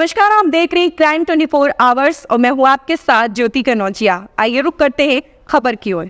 नमस्कार, आप देख रहे हैं क्राइम 24 आवर्स और मैं हूं आपके साथ ज्योति कनौजिया। आइए रुक करते हैं खबर की ओर।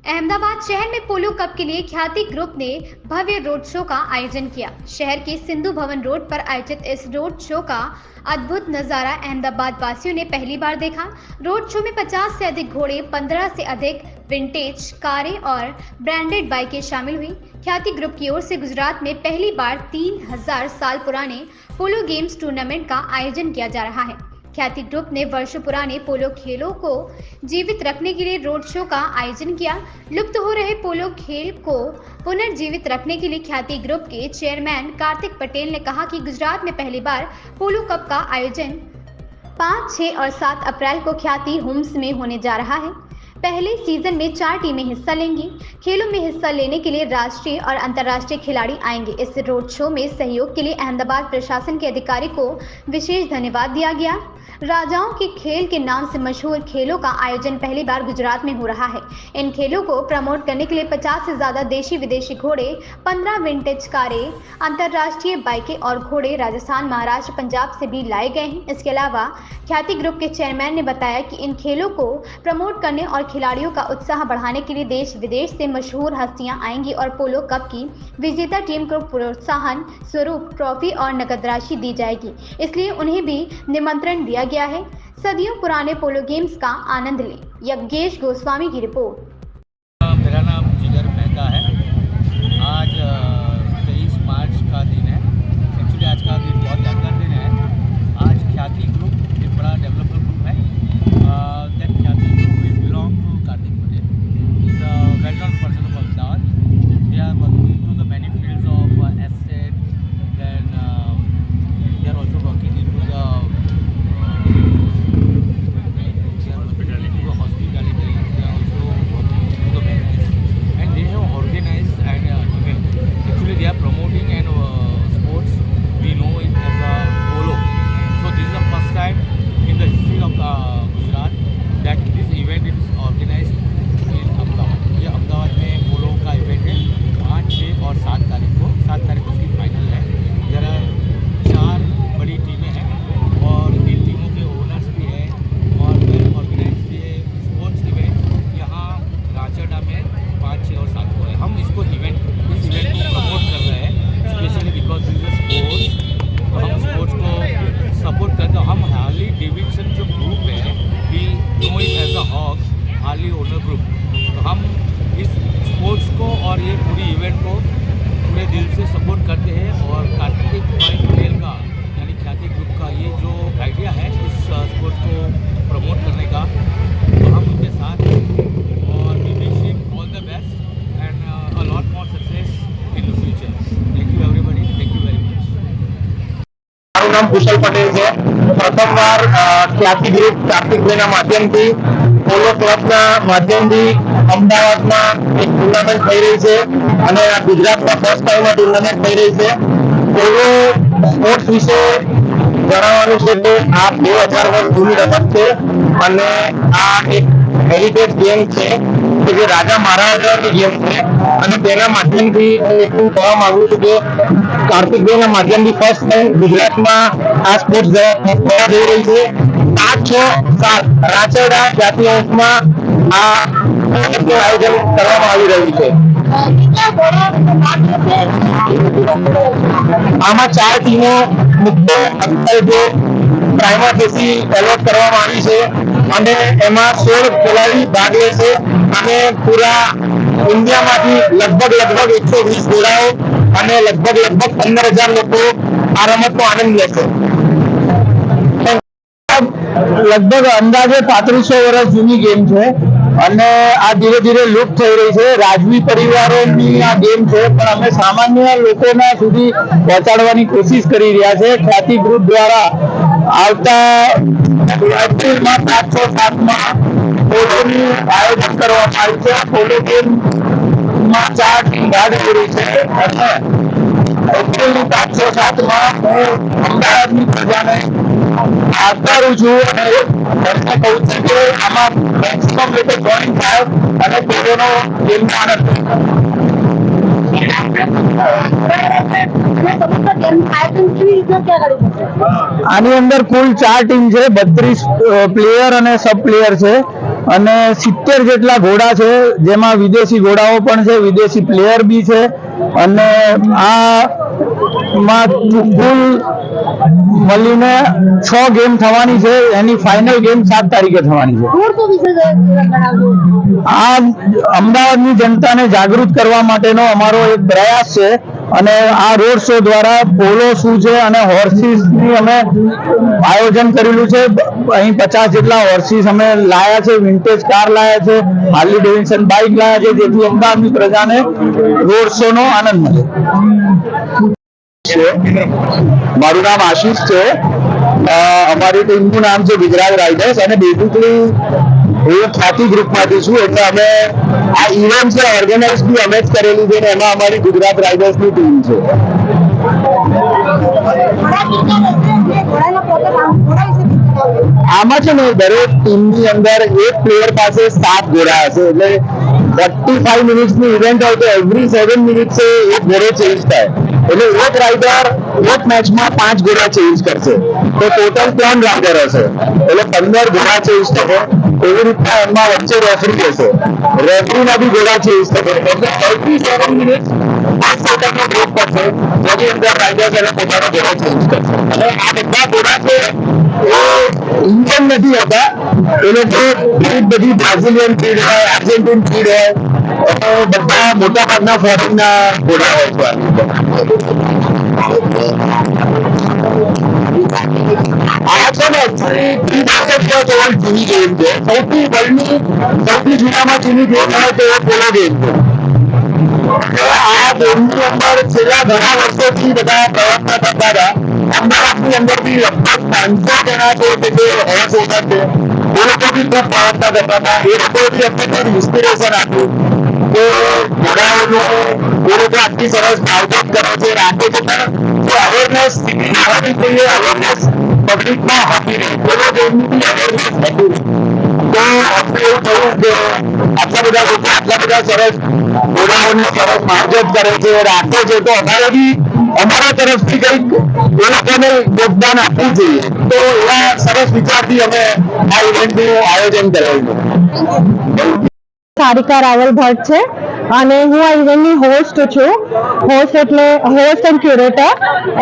अहमदाबाद शहर में पोलो कप के लिए ख्याति ग्रुप ने भव्य रोड शो का आयोजन किया। शहर के सिंधु भवन रोड पर आयोजित इस रोड शो का अद्भुत नजारा अहमदाबाद वासियों ने पहली बार देखा। रोड शो में 50 से अधिक घोड़े, 15 से अधिक विंटेज कारें और ब्रांडेड बाइकें शामिल हुई। ख्याति ग्रुप की ओर से गुजरात में पहली बार 3000 साल पुराने पोलो गेम्स टूर्नामेंट का आयोजन किया जा रहा है। ख्याति ग्रुप ने वर्षों पुराने पोलो खेलों को जीवित रखने के लिए रोड शो का आयोजन किया। लुप्त हो रहे पोलो खेल को पुनर्जीवित रखने के लिए ख्याति ग्रुप के चेयरमैन कार्तिक पटेल ने कहा कि गुजरात में पहली बार पोलो कप का आयोजन 5, 6 और 7 अप्रैल को ख्याति होम्स में होने जा रहा है। पहले सीजन में 4 टीमें हिस्सा लेंगी। खेलों में हिस्सा लेने के लिए राष्ट्रीय और अंतर्राष्ट्रीय खिलाड़ी आएंगे। इस रोड शो में सहयोग के लिए अहमदाबाद प्रशासन के अधिकारी को विशेष धन्यवाद दिया गया। राजाओं के खेल के नाम से मशहूर खेलों का आयोजन पहली बार गुजरात में हो रहा है। इन खेलों को प्रमोट करने के लिए 50 से ज़्यादा देशी विदेशी घोड़े, 15 विंटेज कारें, अंतर्राष्ट्रीय बाइकें और घोड़े राजस्थान, महाराष्ट्र, पंजाब से भी लाए गए हैं। इसके अलावा ख्याति ग्रुप के चेयरमैन ने बताया कि इन खेलों को प्रमोट करने और खिलाड़ियों का उत्साह बढ़ाने के लिए देश विदेश से मशहूर हस्तियां आएंगी और पोलो कप की विजेता टीम को प्रोत्साहन स्वरूप ट्रॉफी और नकद राशि दी जाएगी, इसलिए उन्हें भी निमंत्रण दिया गया है। सदियों पुराने पोलो गेम्स का आनंद लें। यज्ञेश गोस्वामी की रिपोर्ट। मेरा नाम जिगर मेहता है। आज 23 मार्च का दिन है। एक्चुअली आज का दिन बहुत यादगार दिन है। आज ख्याति ग्रुप एक बड़ा डेवलपर ग्रुप है। That Khyati group is belong to Kartik Patel. He is a well known person of Ahmedabad. They are working to the many fields of estate, then they are also working into the Harley owner group. तो हम इस sports को और ये पूरी event को पूरे दिल से सपोर्ट करते हैं और कार्तिक भाई पटेल का यानी ख्याति ग्रुप का ये जो आइडिया है इस स्पोर्ट्स को प्रमोट करने का, तो हम उनके साथ हैं और we wish him all the best and a lot more success in the future. Thank you everybody, thank you very much. મારું નામ કુશલ પટેલ છે। પ્રથમવાર ખ્યાતિ ગ્રુપ કાર્તિકભાઈના માધ્યમથી પોલો ક્લબના માધ્યમથી અમદાવાદમાં એક ટુર્નામેન્ટ થઈ રહી છે અને આ ગુજરાતમાં ફર્સ્ટ ટાઈમ આ ટુર્નામેન્ટ થઈ રહી છે। પોલો સ્પોર્ટ્સ વિશે જણાવવાનું છે કે આ 2000 વર્ષ જૂની રમત છે અને આ એક હેરિટેજ ગેમ છે કે જે રાજા મહારાજાની ગેમ છે અને તેના માધ્યમથી હું એટલું કહેવા માંગુ છું કે કાર્તિકભાઈના માધ્યમથી ફર્સ્ટ ટાઈમ ગુજરાતમાં આ સ્પોર્ટ્સ થવા જઈ રહી છે। 5, 6, 7 રાચરડા ખ્યાતિ હોમ્સમાં આ આયોજન કરવામાં આવી રહ્યું છે। આમાં 4 ટીમો મુખ્ય અત્યારે જે પ્રાઇમરી એલોટ કરવામાં આવી છે અને એમાં 16 ખેલાડી ભાગ લેશે અને પૂરા ઇન્ડિયામાંથી લગભગ 120 ઘોડાઓ અને લગભગ 15,000 લોકો આ રમતનો આનંદ લેશે। લગભગ અંદાજે 3500 વર્ષ જૂની ગેમ છે અને આ ધીરે ધીરે લુપ્ત થઈ રહી છે। રાજવી પરિવારોની આ ગેમ છે પણ અમે સામાન્ય લોકોના સુધી પહોંચાડવાની કોશિશ કરી રહ્યા છે। ખ્યાતિ ગ્રુપ દ્વારા આવતા એપ્રિલમાં 5, 6, 7માં પોલોનું આયોજન કરવામાં આવ્યું છે। પોલો ગેમમાં 4 ટીમ ભાગ લઈ રહી છે અને એપ્રિલની 5, 6, 7માં હું અમદાવાદની પ્રજાને આવકારું છું અને દર્શક કહું છું કે આમાં મેક્સિમમ લોકો જોઈન થાય અને પોલોનો ગેમનો આનંદ લે। આની અંદર કુલ 4 ટીમ છે, 32 પ્લેયર અને સબ પ્લેયર છે અને 70 જેટલા ઘોડા છે, જેમાં વિદેશી ઘોડાઓ પણ છે, વિદેશી પ્લેયર બી છે અને આમાં કુલ મળીને 6 ગેમ થવાની છે. એની ફાઇનલ ગેમ 7 તારીખે થવાની છે. આ અમદાવાદની જનતાને જાગૃત કરવા માટેનો અમારો એક પ્રયાસ છે અને આ રોડ શો દ્વારા પોલો શું છે અને હોર્સીસની અમે આયોજન કરેલું છે. અહીં 50 જેટલા હોર્સીસ અમે લાયા છે, વિન્ટેજ કાર લાયા છે, હાર્લી ડેવિડસન બાઇક લાયા છે, જેથી અમદાવાદની પ્રજાને રોડ શો નો આનંદ મળે. મારું નામ આશીષ છે. અમારી ટીમનું નામ છે ગુજરાત રાઇડર્સ અને બેઝિકલી હું ખ્યાતિ ગ્રુપમાંથી છું, એટલે અમે આ ઇવેન્ટ છે ઓર્ગેનાઇઝ બી અમે જ કરેલી છે ને એમાં અમારી ગુજરાત રાઇડર્સની ટીમ છે. આમાં છે ને દરેક ટીમની અંદર એક પ્લેયર પાસે 7 ઘોડા હશે, એટલે 45 મિનિટ્સની ઇવેન્ટ હોય તો એવરી 7 મિનિટ્સે એક ઘોડો ચેન્જ થાય, એટલે એક રાઇડર એક મેચમાં 5 ઘોડા ચેન્જ કરશે, તો ટોટલ 3 રાઇડર હશે, એટલે 15 ઘોડા ચેન્જ થશે. એવી રીતના એમાં વચ્ચે રેફરી હશે, રેફરીના બી ઘોડા ચેન્જ થશે, એટલે એવરી 7 મિનિટ્સ 5 સેકન્ડનો બ્રેક પડશે, જેની અંદર રાઇડર્સ એને પોતાનો ઘોડો ચેન્જ કરશે. અને આ બધા ઘોડા છે એ ઇન્ડિયન નથી હોતા, એ લોકો બધી બ્રાઝિલિયન બ્રીડ હોય, આર્જેન્ટિન બ્રીડ હોય, બધા મોટા ભાગના ફોરેનના ઘોડા હોય છે. આ છે ને જૂની ગેમ છે, સૌથી વર્લ્ડની સૌથી જૂનામાં જૂની ગેમ હોય તો એ પોલો ગેમ છે. આ ગેમની અંદર છેલ્લા ઘણા વર્ષોથી બધા પ્રયત્ન કરતા હતા. અમદાવાદની અંદર બી લગભગ 500 જણા છે કે જે હોર્સ ઓનર છે, એ લોકો બી ખૂબ પ્રયત્ન કરતા હતા. એ લોકોથી અમને થોડું ઇન્સ્પિરેશન આપ્યું કે ઘોડાઓનો એ લોકો આટલી સરસ માવજત કરે છે, રાખે છે, પણ જે અવેરનેસ આવવાની જોઈએ, અવેરનેસ પબ્લિકમાં હતી નહીં, પોલો ગેમની બી અવેરનેસ હતી નહીં. તો આપણે એવું થયું કે આટલા બધા લોકો આટલા બધા સરસ ઘોડાઓની સરસ માવજત કરે છે, રાખે છે, તો અમારે બી અમારા તરફથી કંઈક એ લોકોને યોગદાન આપવું જોઈએ. તો એવા સરસ વિચારથી અમે આ ઇવેન્ટનું આયોજન કરેલું. સારિકા રાવલ ભટ્ટ છે અને હું આ ઇવેન્ટની હોસ્ટ છું. હોસ્ટ એટલે હોસ્ટ એન્ડ ક્યુરેટર.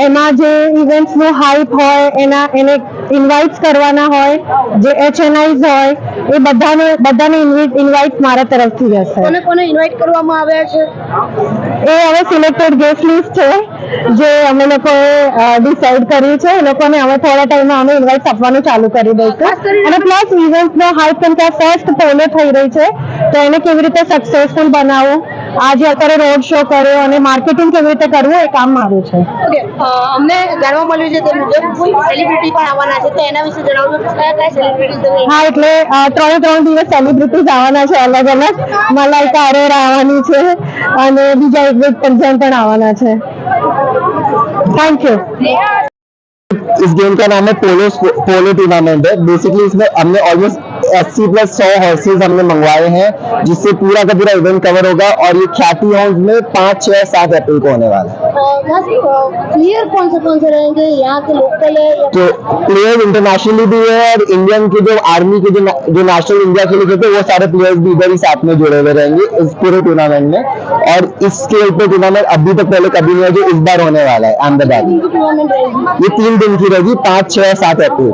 એમાં જે ઇવેન્ટ્સનું હાઇપ હોય એને ઇન્વાઇટ્સ કરવાના હોય, જે HNIs હોય એ બધાને ઇન્વાઇટ મારા તરફથી રહેશે. કોને ઇન્વાઇટ કરવામાં આવ્યા છે? એ હવે સિલેક્ટેડ ગેસ્ટ લિસ્ટ છે જે અમે લોકોએ ડિસાઇડ કર્યું છે. એ લોકોને હવે થોડા ટાઈમમાં અમે ઇન્વાઇટ આપવાનું ચાલુ કરી દઈશું. અને પ્લસ ઇવેન્ટનો હાઇપ કેમ કે ફર્સ્ટ પોલો થઈ રહી છે તો એને કેવી રીતે સક્સેસફુલ બનાવવું, આજે અત્યારે રોડ શો કર્યો અને માર્કેટિંગ કેવી રીતે કરવું એ કામ મારું છે. ઓકે, અમને જાણવા મળ્યું છે તે મુજબ કોઈ સેલિબ્રિટી પણ આવવાના છે, તો એના વિશે જણાવજો. કયા સેલિબ્રિટી? હા, એટલે 3 દિવસ સેલિબ્રિટીઝ આવવાના છે અલગ અલગ. મલાઈકા અરોરા આવવાની છે અને બીજા એક પણ આવવાના છે. Thank you. इस गेम का नाम है पोलो टूर्नामेंट है। बेसिकली इसमें हमने ऑलमोस्ट 80+100 हॉर्सेज हमने मंगवाए हैं, जिससे पूरा का पूरा इवेंट कवर होगा और ये ख्याति हाउस में 5, 6, 7 अप्रैल को होने वाला है। प्लेयर कौन से रहेंगे? यहाँ के लोकल है या तो प्लेयर इंटरनेशनली भी है और इंडियन के जो आर्मी के जो नेशनल इंडिया के लिए थे वो सारे प्लेयर्स भी इधर ही साथ में जुड़े हुए रहेंगे इस पूरे टूर्नामेंट में। और इस स्केल पे टूर्नामेंट अभी तक पहले कभी नहीं है जो इस बार होने वाला है अहमदाबाद में। टूर्नामेंट रहेगी? ये 3 दिन की रहेगी, 5, 6, 7 अप्रैल को।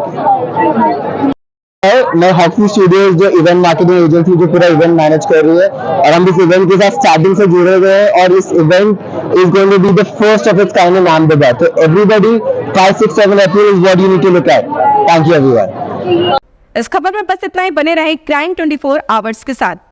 मैं हॉकी स्टूडियोज जो इवेंट मार्केटिंग एजेंसी जो पूरा इवेंट मैनेज कर रही है और हम इस इवेंट के साथ स्टार्टिंग से जुड़े हुए हैं और इस event is going to be the first of its kind in Ahmedabad. तो everybody 5, 6, 7 April is what you need to look at. Thank you everyone. इस खबर में बस इतना ही। बने रहे क्राइम 24 आवर्स के साथ।